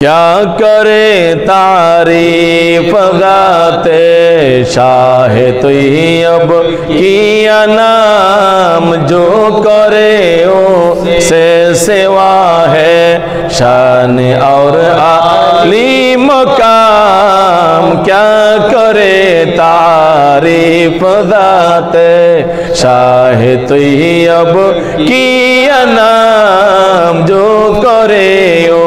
क्या करे तारीफ गाते शाह तैयब किया नाम, जो करे ओ से सेवा है शान और आली मकाम। क्या करे तारीफ गाते शाह तैयब किया नाम, जो करे ओ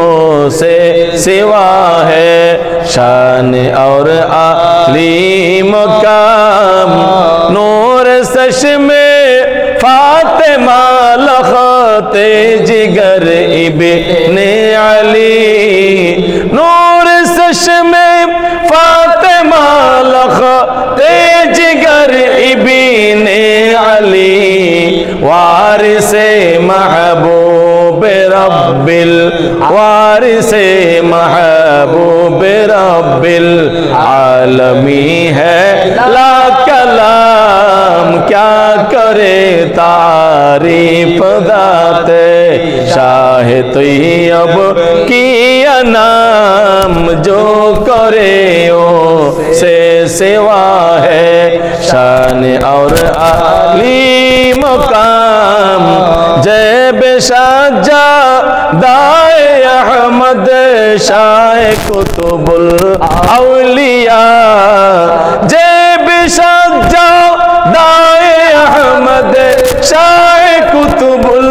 से सिवा है शान और आली मकाम। नूर सश में फातिमा लखते जिगर इब्ने अली, नूर सश में फातिमा लखते जिगर इब्ने अली, वारिसे महबूब रब्बिल वारिसे महबूब रब्बिल आलमी है ला कलाम। क्या करे तारीफ दाते शाह तैयब किया नाम, जो करे ओ से सेवा है शान और आली मकाम। जय बेशाजा दाए अहमद शाह कुतुबुल औलिया, जय बेशाजा दाए अहमद शाह कुतुबुल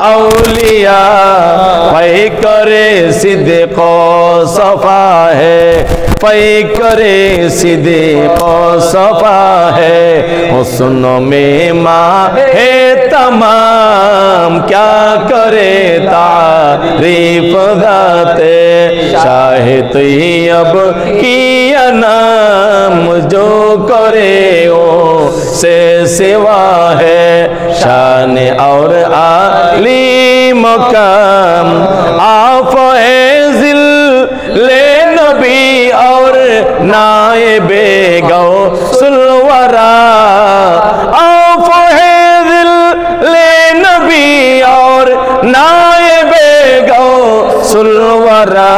औलिया। पै करे सिद्दीक़ो सफा है, पै करे सिद्दीक़ो सफा है, हुस्न में माँ है तमाम। क्या करे तारीफ गाते शाह तैयब किया नाम, जो करे ओ से सेवा है शान और आली मकाम। आप जिल ले नबी और नायबे गौसुल वरा, आप जिल ले नबी और नायबे गौसुल वरा,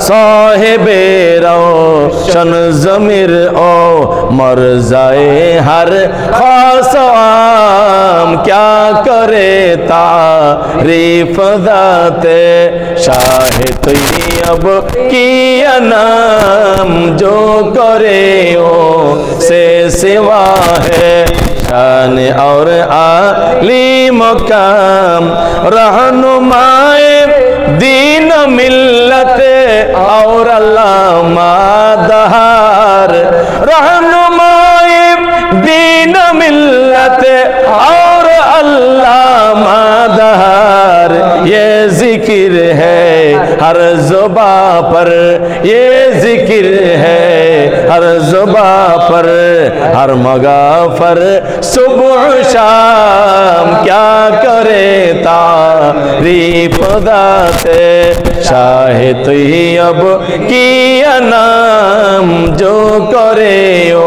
साहिबे रोशन ज़मीर ओ मर्ज़ाए हर खास आम। क्या करे तारीफ दाते शाह तैयब किया नाम, जो करे ओ से सेवा है शान और आली मकाम। रहनुमाए दीन मिल्लत और अल्लामा दहार, रहनुमाए दीन मिल्लत और अल्लामा दहार। ये जिक्र है हर जुबा पर, ये जिक्र है हर जुबा पर, हर मगाफर सुबह शाम। क्या करे तारीफ दाते शाह तैयब किया नाम, जो करे ओ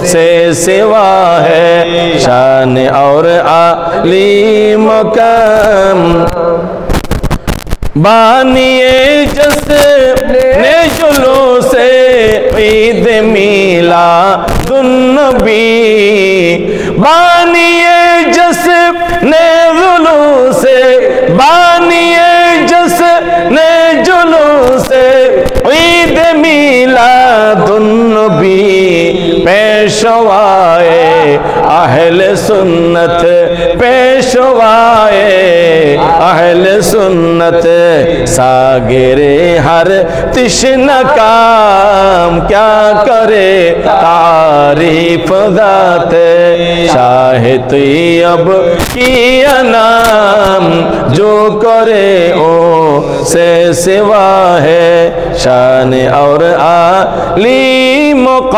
से सेवा है शान और आली मकाम। बानिए जस ने जुलू से ईद मिला दुन्नबी, बानिए जस ने जुलू से, बानिए जस ने जुलू से ईद मिला दुन्नबी। पेशवाए अहले सुन्नत, पेशवाए अहले सुन्नत, सागिरे हर तिश्न काम। क्या करे तारीफ दाते शाह तैयब किया नाम, जो करे ओ से सेवा है शान और आली मकाम।